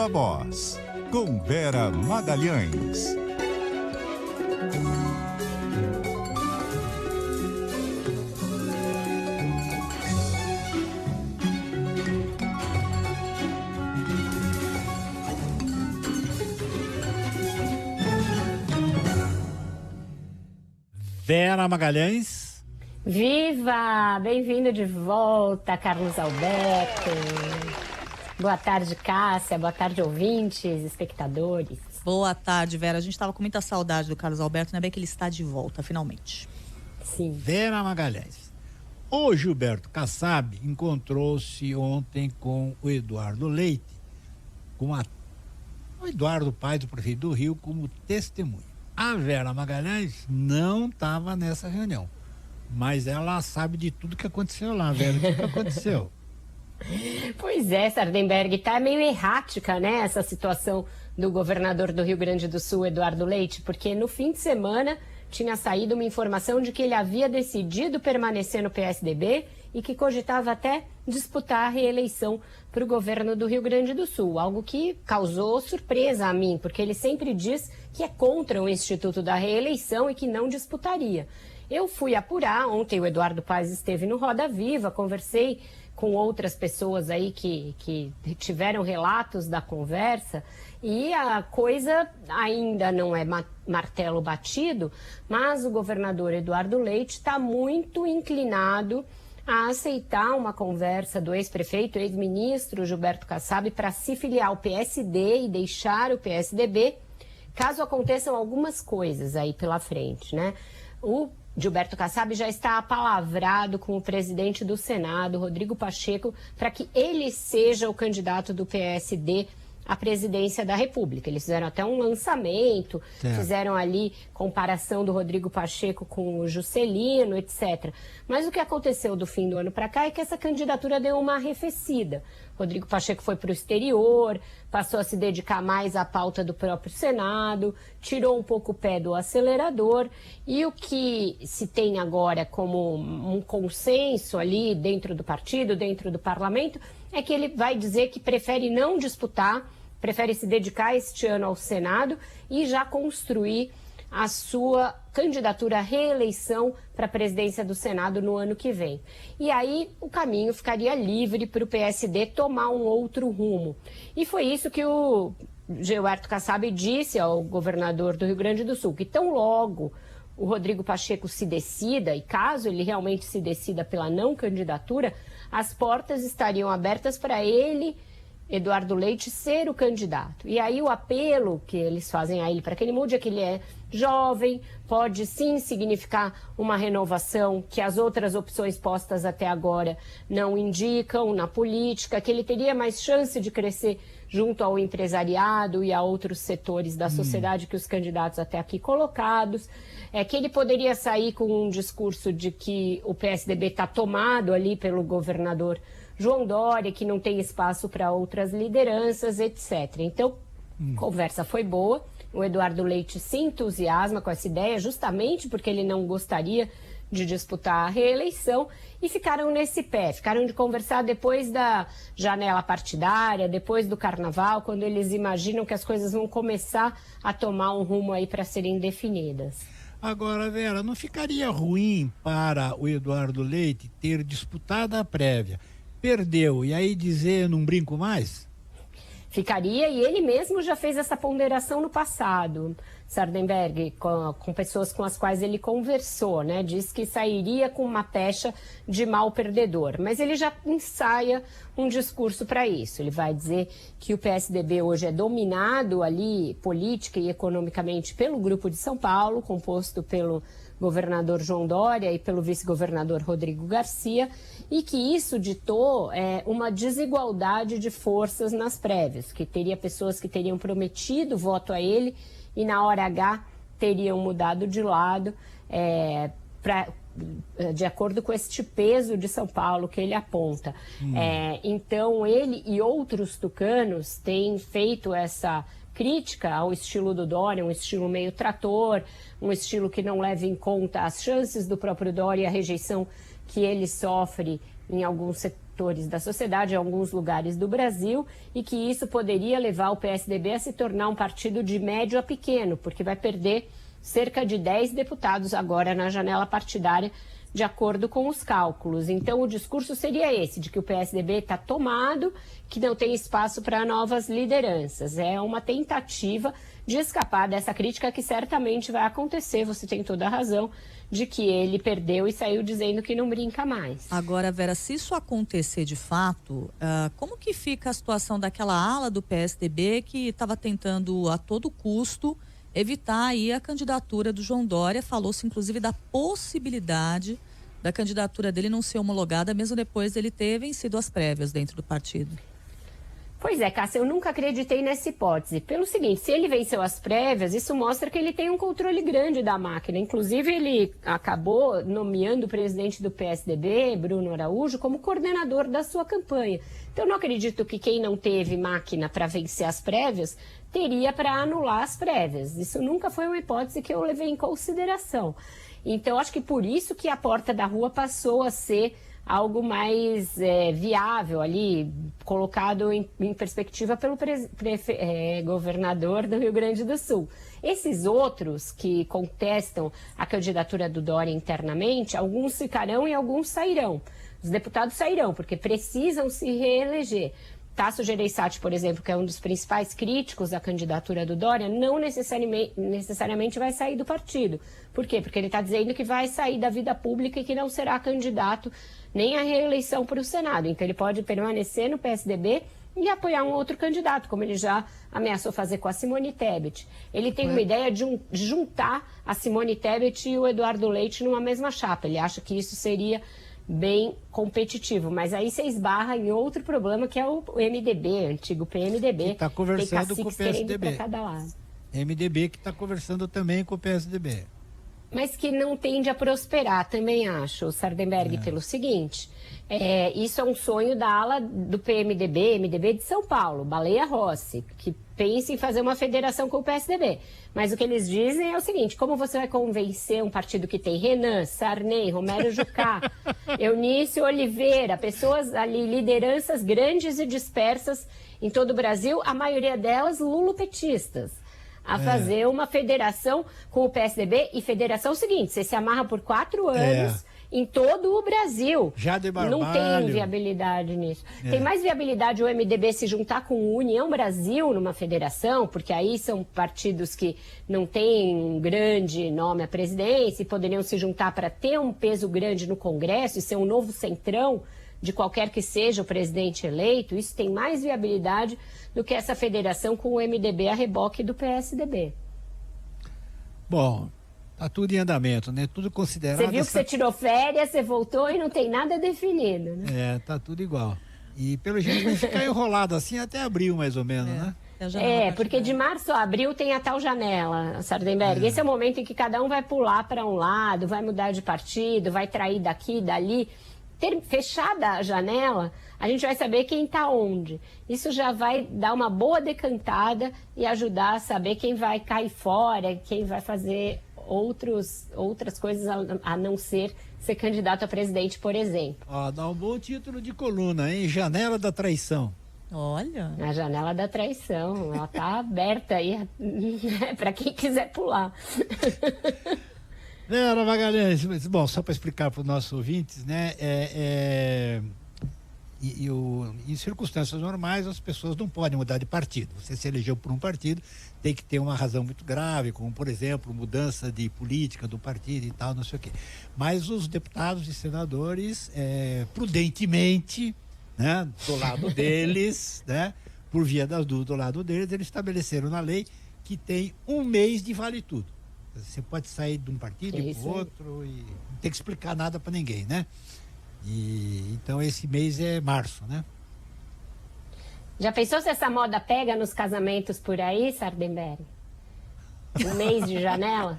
Viva Voz, com Vera Magalhães. Vera Magalhães. Viva! Bem-vindo de volta, Carlos Alberto. Boa tarde, Cássia. Boa tarde, ouvintes, espectadores. Boa tarde, Vera. A gente estava com muita saudade do Carlos Alberto, ainda bem que ele está de volta, finalmente. Sim. Vera Magalhães. O Gilberto Kassab encontrou-se ontem com o Eduardo Leite, o Eduardo, pai do prefeito do Rio, como testemunha. A Vera Magalhães não estava nessa reunião, mas ela sabe de tudo que aconteceu lá, Vera. O que aconteceu? Pois é, Sardenberg, tá meio errática, né, essa situação do governador do Rio Grande do Sul, Eduardo Leite, porque no fim de semana tinha saído uma informação de que ele havia decidido permanecer no PSDB e que cogitava até disputar a reeleição para o governo do Rio Grande do Sul, algo que causou surpresa a mim, porque ele sempre diz que é contra o Instituto da Reeleição e que não disputaria. Eu fui apurar, ontem o Eduardo Paes esteve no Roda Viva, conversei com outras pessoas aí que tiveram relatos da conversa e a coisa ainda não é martelo batido, mas o governador Eduardo Leite está muito inclinado a aceitar uma conversa do ex-prefeito, ex-ministro Gilberto Kassab para se filiar ao PSD e deixar o PSDB, caso aconteçam algumas coisas aí pela frente, né? O Gilberto Kassab já está apalavrado com o presidente do Senado, Rodrigo Pacheco, para que ele seja o candidato do PSD à presidência da República. Eles fizeram até um lançamento, fizeram ali comparação do Rodrigo Pacheco com o Juscelino, etc. Mas o que aconteceu do fim do ano para cá é que essa candidatura deu uma arrefecida. Rodrigo Pacheco foi para o exterior, passou a se dedicar mais à pauta do próprio Senado, tirou um pouco o pé do acelerador e o que se tem agora como um consenso ali dentro do partido, dentro do parlamento, é que ele vai dizer que prefere não disputar, prefere se dedicar este ano ao Senado e já construir a sua candidatura à reeleição para a presidência do Senado no ano que vem. E aí o caminho ficaria livre para o PSD tomar um outro rumo. E foi isso que o Gilberto Kassab disse ao governador do Rio Grande do Sul, que tão logo o Rodrigo Pacheco se decida, e caso ele realmente se decida pela não candidatura, as portas estariam abertas para ele, Eduardo Leite, ser o candidato. E aí o apelo que eles fazem a ele para que ele mude é que ele é jovem, pode sim significar uma renovação que as outras opções postas até agora não indicam na política, que ele teria mais chance de crescer junto ao empresariado e a outros setores da sociedade que os candidatos até aqui colocados, que ele poderia sair com um discurso de que o PSDB está tomado ali pelo governador João Dória, que não tem espaço para outras lideranças, etc. Então, conversa foi boa, o Eduardo Leite se entusiasma com essa ideia, justamente porque ele não gostaria de disputar a reeleição, e ficaram nesse pé, ficaram de conversar depois da janela partidária, depois do carnaval, quando eles imaginam que as coisas vão começar a tomar um rumo aí para serem definidas. Agora, Vera, não ficaria ruim para o Eduardo Leite ter disputado a prévia, perdeu, e aí dizer não brinco mais? Ficaria, e ele mesmo já fez essa ponderação no passado, Sardenberg, com pessoas com as quais ele conversou, né? Diz que sairia com uma pecha de mal perdedor, mas ele já ensaia um discurso para isso. Ele vai dizer que o PSDB hoje é dominado ali, política e economicamente, pelo Grupo de São Paulo, composto pelo governador João Dória e pelo vice-governador Rodrigo Garcia, e que isso ditou uma desigualdade de forças nas prévias, que teria pessoas que teriam prometido voto a ele e na hora H teriam mudado de lado, de acordo com este peso de São Paulo que ele aponta. Então ele e outros tucanos têm feito essa crítica ao estilo do Dória, um estilo meio trator, um estilo que não leva em conta as chances do próprio Dória e a rejeição que ele sofre em alguns setores setores da sociedade em alguns lugares do Brasil e que isso poderia levar o PSDB a se tornar um partido de médio a pequeno, porque vai perder cerca de 10 deputados agora na janela partidária, de acordo com os cálculos. Então, o discurso seria esse, de que o PSDB está tomado, que não tem espaço para novas lideranças. É uma tentativa de escapar dessa crítica que certamente vai acontecer, você tem toda a razão, de que ele perdeu e saiu dizendo que não brinca mais. Agora, Vera, se isso acontecer de fato, como que fica a situação daquela ala do PSDB que estava tentando a todo custo evitar aí a candidatura do João Dória? Falou-se inclusive da possibilidade da candidatura dele não ser homologada mesmo depois dele ter vencido as prévias dentro do partido. Pois é, Cássia, eu nunca acreditei nessa hipótese. Pelo seguinte, se ele venceu as prévias, isso mostra que ele tem um controle grande da máquina. Inclusive, ele acabou nomeando o presidente do PSDB, Bruno Araújo, como coordenador da sua campanha. Então, eu não acredito que quem não teve máquina para vencer as prévias teria para anular as prévias. Isso nunca foi uma hipótese que eu levei em consideração. Então, acho que por isso que a porta da rua passou a ser algo mais viável ali, colocado em perspectiva pelo governador do Rio Grande do Sul. Esses outros que contestam a candidatura do Dória internamente, alguns ficarão e alguns sairão. Os deputados sairão, porque precisam se reeleger. Tasso Gereissati, por exemplo, que é um dos principais críticos da candidatura do Dória, não necessariamente vai sair do partido. Por quê? Porque ele está dizendo que vai sair da vida pública e que não será candidato nem à reeleição para o Senado. Então ele pode permanecer no PSDB e apoiar um outro candidato, como ele já ameaçou fazer com a Simone Tebet. Ele tem uma ideia de juntar a Simone Tebet e o Eduardo Leite numa mesma chapa. Ele acha que isso seria bem competitivo, mas aí você esbarra em outro problema, que é o MDB, antigo PMDB. Que está conversando com o PSDB. Cada lado. MDB que está conversando também com o PSDB. Mas que não tende a prosperar, também acho, Sardenberg, pelo seguinte, isso é um sonho da ala do PMDB, MDB de São Paulo, Baleia Rossi, que pensa em fazer uma federação com o PSDB. Mas o que eles dizem é o seguinte: como você vai convencer um partido que tem Renan, Sarney, Romero Jucá, Eunício Oliveira, pessoas ali, lideranças grandes e dispersas em todo o Brasil, a maioria delas lulopetistas, a fazer uma federação com o PSDB? E federação é o seguinte: você se amarra por 4 anos em todo o Brasil. Jade Barbalho. Não tem viabilidade nisso. Tem mais viabilidade o MDB se juntar com o União Brasil numa federação, porque aí são partidos que não têm um grande nome à presidência e poderiam se juntar para ter um peso grande no Congresso e ser um novo centrão de qualquer que seja o presidente eleito. Isso tem mais viabilidade do que essa federação com o MDB a reboque do PSDB. Bom, tá tudo em andamento, né? Tudo considerado... Você viu que você tirou férias, você voltou e não tem nada definido, né? Tá tudo igual. E pelo jeito vai ficar enrolado assim até abril, mais ou menos, né? Porque de março a abril tem a tal janela, Sardenberg. Esse é o momento em que cada um vai pular para um lado, vai mudar de partido, vai trair daqui, dali. Fechada a janela, a gente vai saber quem está onde. Isso já vai dar uma boa decantada e ajudar a saber quem vai cair fora, quem vai fazer outras coisas a não ser candidato a presidente, por exemplo. Dá um bom título de coluna, hein? Janela da Traição. Olha. A janela da traição, ela está aberta aí para quem quiser pular. Vera Magalhães, bom, só para explicar para os nossos ouvintes, né, em circunstâncias normais as pessoas não podem mudar de partido. Você se elegeu por um partido, tem que ter uma razão muito grave, como, por exemplo, mudança de política do partido e tal, não sei o quê. Mas os deputados e senadores, prudentemente, né, do lado deles, né, por via das dúvidas do lado deles, eles estabeleceram na lei que tem 1 mês de vale tudo. Você pode sair de um partido e para o outro e não tem que explicar nada para ninguém, né? Então esse mês é março, né? Já pensou se essa moda pega nos casamentos por aí, Sardenberg? 1 mês de janela?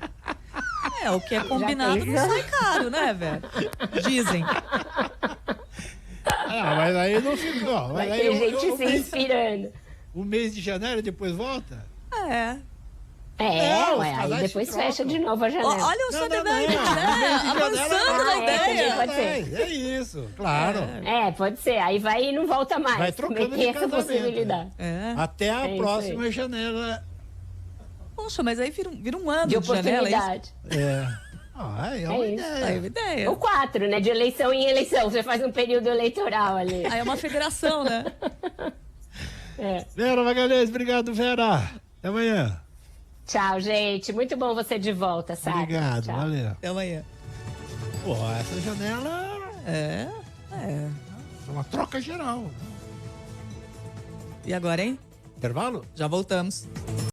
O que é combinado não sai caro, né, velho? Dizem. Mas aí não ficou. Vai ter gente se inspirando. 1 mês de janeiro e depois volta? Os aí casais depois se trocam. fecha de novo a janela. Olha o Soderbergh, não. né? Avançando na ideia. pode ser. É isso, claro. Pode ser. Aí vai e não volta mais. Vai trocando Também de tem essa casamento. possibilidade. Até a É isso próxima janela. Poxa, mas aí vira um ano De de janela, é isso? oportunidade. É uma É isso. ideia. Aí é uma ideia. Ou 4, né? De eleição em eleição. Você faz um período eleitoral ali. Aí é uma federação, né? Vera Magalhães, obrigado, Vera. Até amanhã. Tchau, gente. Muito bom você de volta, sabe? Obrigado, Tchau. valeu. Até amanhã. Pô, essa janela É. é uma troca geral. E agora, hein? Intervalo? Já voltamos.